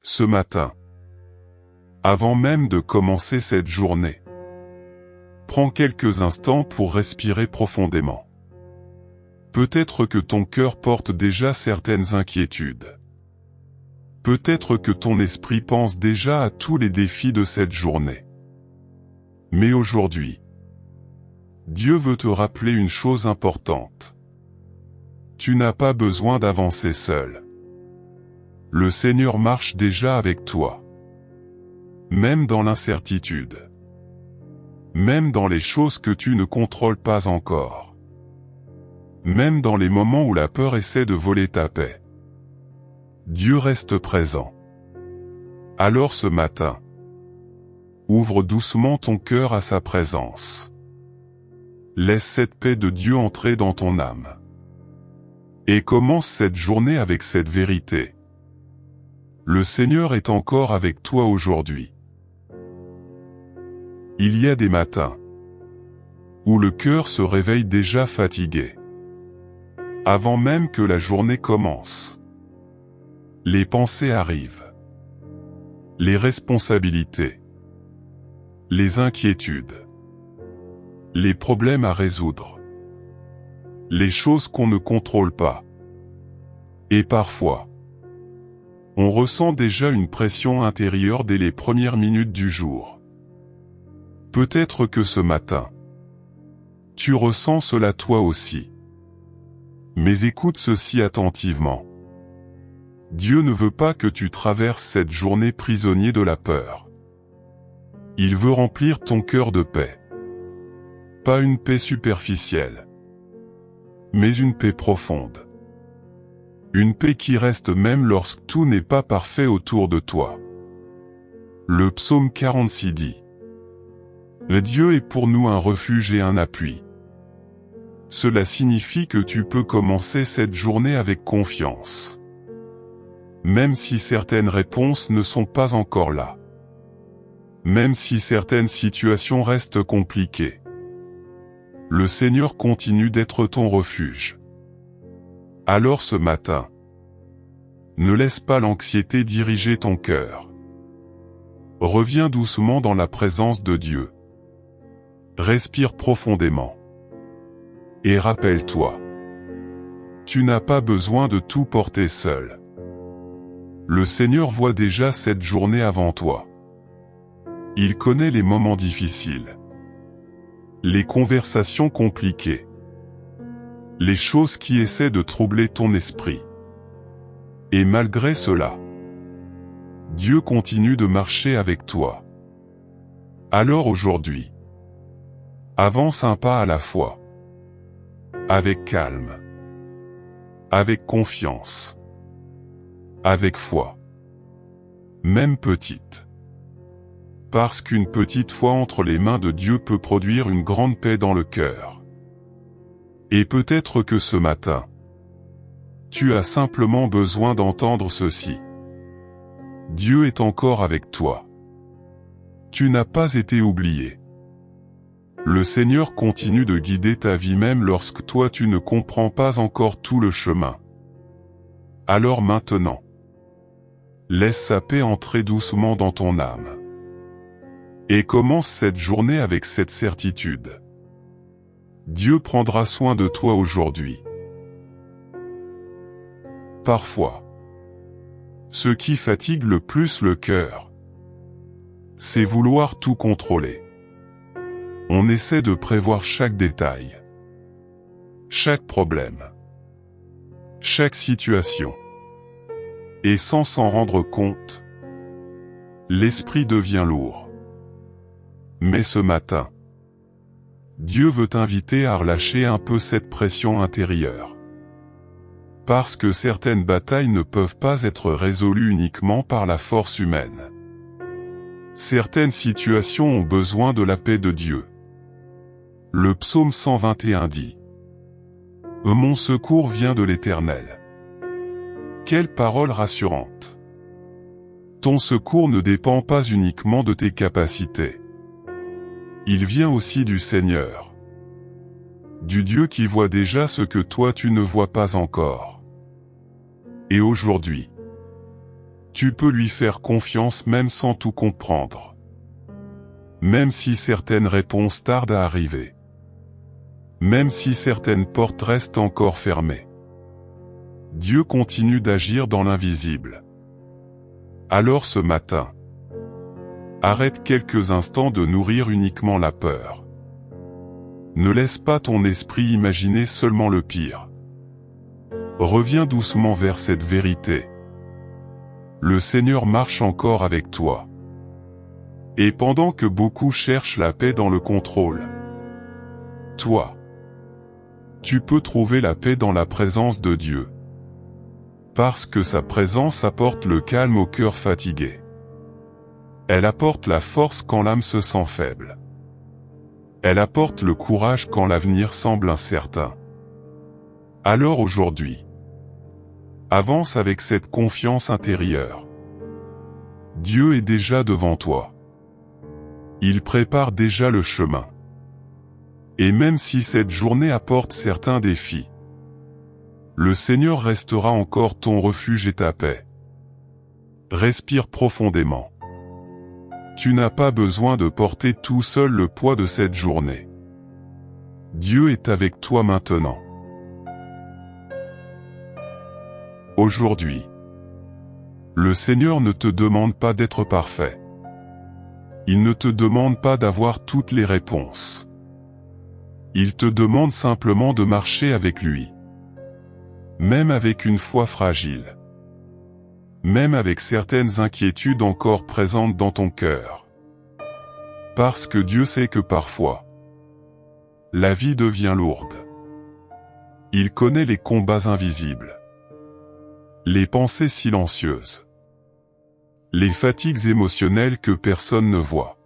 Ce matin, avant même de commencer cette journée, prends quelques instants pour respirer profondément. Peut-être que ton cœur porte déjà certaines inquiétudes. Peut-être que ton esprit pense déjà à tous les défis de cette journée. Mais aujourd'hui, Dieu veut te rappeler une chose importante. Tu n'as pas besoin d'avancer seul. Le Seigneur marche déjà avec toi. Même dans l'incertitude. Même dans les choses que tu ne contrôles pas encore. Même dans les moments où la peur essaie de voler ta paix. Dieu reste présent. Alors ce matin, ouvre doucement ton cœur à sa présence. Laisse cette paix de Dieu entrer dans ton âme. Et commence cette journée avec cette vérité. Le Seigneur est encore avec toi aujourd'hui. Il y a des matins où le cœur se réveille déjà fatigué. Avant même que la journée commence. Les pensées arrivent. Les responsabilités. Les inquiétudes. Les problèmes à résoudre. Les choses qu'on ne contrôle pas. Et parfois, on ressent déjà une pression intérieure dès les premières minutes du jour. Peut-être que ce matin, tu ressens cela toi aussi. Mais écoute ceci attentivement. Dieu ne veut pas que tu traverses cette journée prisonnier de la peur. Il veut remplir ton cœur de paix. Pas une paix superficielle, mais une paix profonde. Une paix qui reste même lorsque tout n'est pas parfait autour de toi. Le psaume 46 dit: Dieu est pour nous un refuge et un appui. Cela signifie que tu peux commencer cette journée avec confiance. Même si certaines réponses ne sont pas encore là. Même si certaines situations restent compliquées. Le Seigneur continue d'être ton refuge. Alors ce matin, ne laisse pas l'anxiété diriger ton cœur. Reviens doucement dans la présence de Dieu. Respire profondément. Et rappelle-toi, tu n'as pas besoin de tout porter seul. Le Seigneur voit déjà cette journée avant toi. Il connaît les moments difficiles. Les conversations compliquées. Les choses qui essaient de troubler ton esprit. Et malgré cela, Dieu continue de marcher avec toi. Alors aujourd'hui, avance un pas à la fois. Avec calme. Avec confiance. Avec foi. Même petite. Parce qu'une petite foi entre les mains de Dieu peut produire une grande paix dans le cœur. Et peut-être que ce matin, tu as simplement besoin d'entendre ceci. Dieu est encore avec toi. Tu n'as pas été oublié. Le Seigneur continue de guider ta vie même lorsque toi tu ne comprends pas encore tout le chemin. Alors maintenant, laisse sa paix entrer doucement dans ton âme. Et commence cette journée avec cette certitude. Dieu prendra soin de toi aujourd'hui. Parfois, ce qui fatigue le plus le cœur, c'est vouloir tout contrôler. On essaie de prévoir chaque détail, chaque problème, chaque situation. Et sans s'en rendre compte, l'esprit devient lourd. Mais ce matin, Dieu veut t'inviter à relâcher un peu cette pression intérieure. Parce que certaines batailles ne peuvent pas être résolues uniquement par la force humaine. Certaines situations ont besoin de la paix de Dieu. Le psaume 121 dit: Mon secours vient de l'Éternel. Quelle parole rassurante! Ton secours ne dépend pas uniquement de tes capacités. Il vient aussi du Seigneur. Du Dieu qui voit déjà ce que toi tu ne vois pas encore. Et aujourd'hui, Tu peux lui faire confiance même sans tout comprendre. Même si certaines réponses tardent à arriver. Même si certaines portes restent encore fermées. Dieu continue d'agir dans l'invisible. Alors ce matin, arrête quelques instants de nourrir uniquement la peur. Ne laisse pas ton esprit imaginer seulement le pire. Reviens doucement vers cette vérité. Le Seigneur marche encore avec toi. Et pendant que beaucoup cherchent la paix dans le contrôle, toi, tu peux trouver la paix dans la présence de Dieu. Parce que sa présence apporte le calme au cœur fatigué. Elle apporte la force quand l'âme se sent faible. Elle apporte le courage quand l'avenir semble incertain. Alors aujourd'hui, avance avec cette confiance intérieure. Dieu est déjà devant toi. Il prépare déjà le chemin. Et même si cette journée apporte certains défis, le Seigneur restera encore ton refuge et ta paix. Respire profondément. Tu n'as pas besoin de porter tout seul le poids de cette journée. Dieu est avec toi maintenant. Aujourd'hui, le Seigneur ne te demande pas d'être parfait. Il ne te demande pas d'avoir toutes les réponses. Il te demande simplement de marcher avec lui. Même avec une foi fragile. Même avec certaines inquiétudes encore présentes dans ton cœur. Parce que Dieu sait que parfois, la vie devient lourde. Il connaît les combats invisibles. Les pensées silencieuses. Les fatigues émotionnelles que personne ne voit.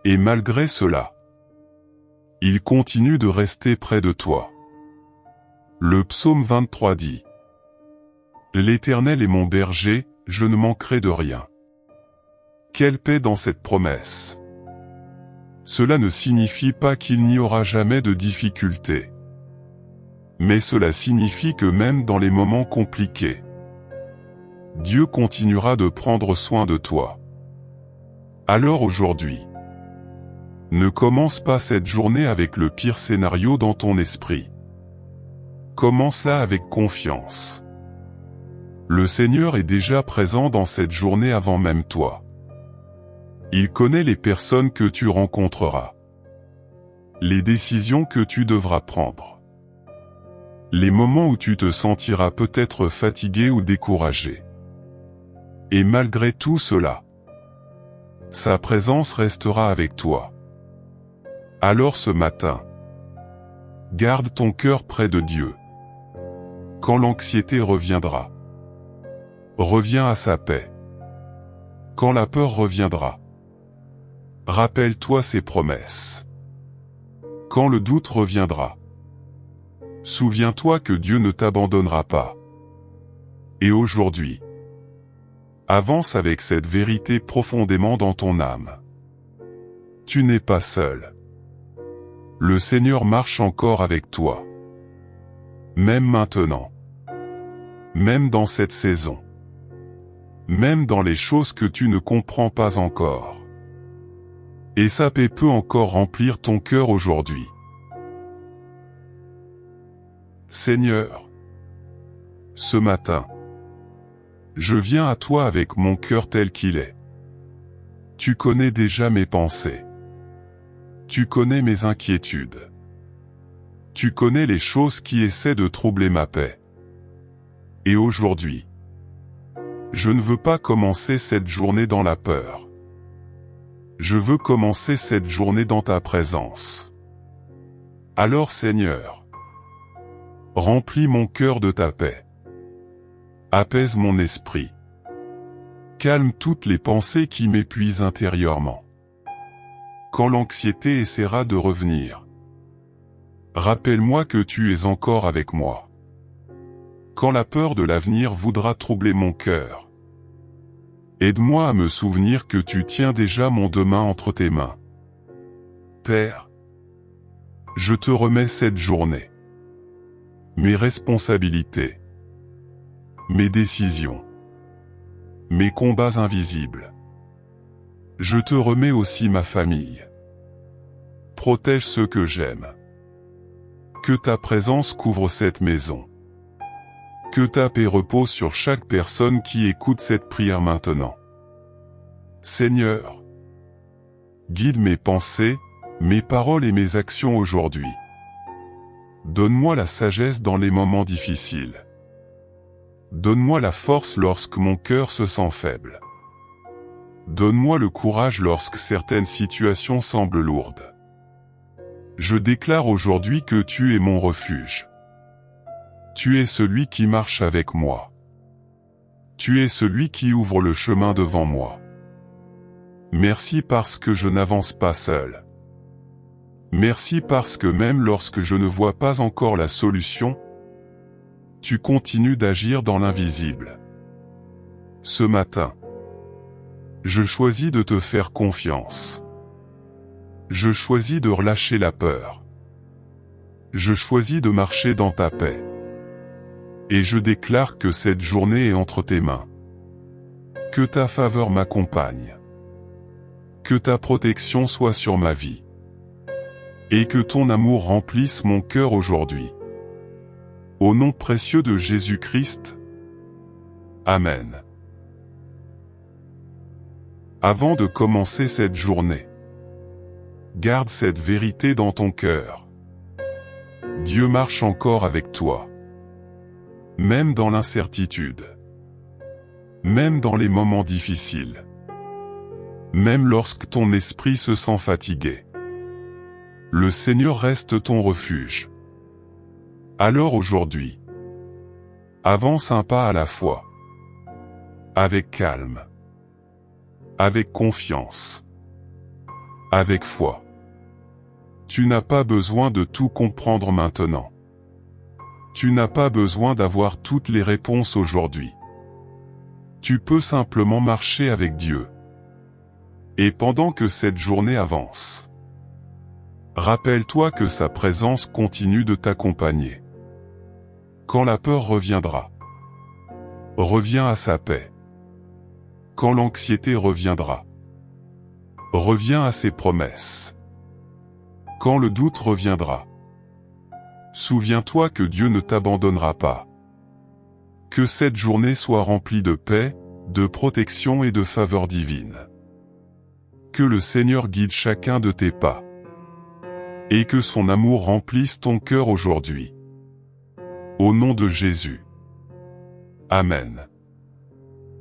Et malgré cela, il continue de rester près de toi. Le psaume 23 dit: L'Éternel est mon berger, je ne manquerai de rien. Quelle paix dans cette promesse! Cela ne signifie pas qu'il n'y aura jamais de difficultés. Mais cela signifie que même dans les moments compliqués, Dieu continuera de prendre soin de toi. Alors aujourd'hui, ne commence pas cette journée avec le pire scénario dans ton esprit. Commence-la avec confiance. Le Seigneur est déjà présent dans cette journée avant même toi. Il connaît les personnes que tu rencontreras. Les décisions que tu devras prendre. Les moments où tu te sentiras peut-être fatigué ou découragé. Et malgré tout cela, sa présence restera avec toi. Alors ce matin, garde ton cœur près de Dieu. Quand l'anxiété reviendra, reviens à sa paix. Quand la peur reviendra, rappelle-toi ses promesses. Quand le doute reviendra, souviens-toi que Dieu ne t'abandonnera pas. Et aujourd'hui, avance avec cette vérité profondément dans ton âme. Tu n'es pas seul. Le Seigneur marche encore avec toi. Même maintenant. Même dans cette saison. Même dans les choses que tu ne comprends pas encore. Et sa paix peut encore remplir ton cœur aujourd'hui. Seigneur, ce matin, je viens à toi avec mon cœur tel qu'il est. Tu connais déjà mes pensées. Tu connais mes inquiétudes. Tu connais les choses qui essaient de troubler ma paix. Et aujourd'hui, je ne veux pas commencer cette journée dans la peur. Je veux commencer cette journée dans ta présence. Alors Seigneur, remplis mon cœur de ta paix. Apaise mon esprit. Calme toutes les pensées qui m'épuisent intérieurement. Quand l'anxiété essaiera de revenir, rappelle-moi que tu es encore avec moi. Quand la peur de l'avenir voudra troubler mon cœur, aide-moi à me souvenir que tu tiens déjà mon demain entre tes mains. Père, je te remets cette journée. Mes responsabilités. Mes décisions. mes combats invisibles. Je te remets aussi ma famille. Protège ceux que j'aime. Que ta présence couvre cette maison. Que ta paix repose sur chaque personne qui écoute cette prière maintenant. Seigneur, guide mes pensées, mes paroles et mes actions aujourd'hui. Donne-moi la sagesse dans les moments difficiles. Donne-moi la force lorsque mon cœur se sent faible. Donne-moi le courage lorsque certaines situations semblent lourdes. Je déclare aujourd'hui que tu es mon refuge. Tu es celui qui marche avec moi. Tu es celui qui ouvre le chemin devant moi. Merci parce que je n'avance pas seul. Merci parce que même lorsque je ne vois pas encore la solution, tu continues d'agir dans l'invisible. Ce matin, je choisis de te faire confiance. Je choisis de relâcher la peur. Je choisis de marcher dans ta paix. Et je déclare que cette journée est entre tes mains. Que ta faveur m'accompagne. Que ta protection soit sur ma vie. Et que ton amour remplisse mon cœur aujourd'hui. Au nom précieux de Jésus-Christ. Amen. Avant de commencer cette journée, garde cette vérité dans ton cœur. Dieu marche encore avec toi. Même dans l'incertitude. Même dans les moments difficiles. Même lorsque ton esprit se sent fatigué. Le Seigneur reste ton refuge. Alors aujourd'hui, avance un pas à la fois. Avec calme. Avec confiance. Avec foi. Tu n'as pas besoin de tout comprendre maintenant. Tu n'as pas besoin d'avoir toutes les réponses aujourd'hui. Tu peux simplement marcher avec Dieu. Et pendant que cette journée avance, rappelle-toi que sa présence continue de t'accompagner. Quand la peur reviendra, reviens à sa paix. Quand l'anxiété reviendra, reviens à ses promesses. Quand le doute reviendra, souviens-toi que Dieu ne t'abandonnera pas. Que cette journée soit remplie de paix, de protection et de faveur divine. Que le Seigneur guide chacun de tes pas. Et que son amour remplisse ton cœur aujourd'hui. Au nom de Jésus. Amen.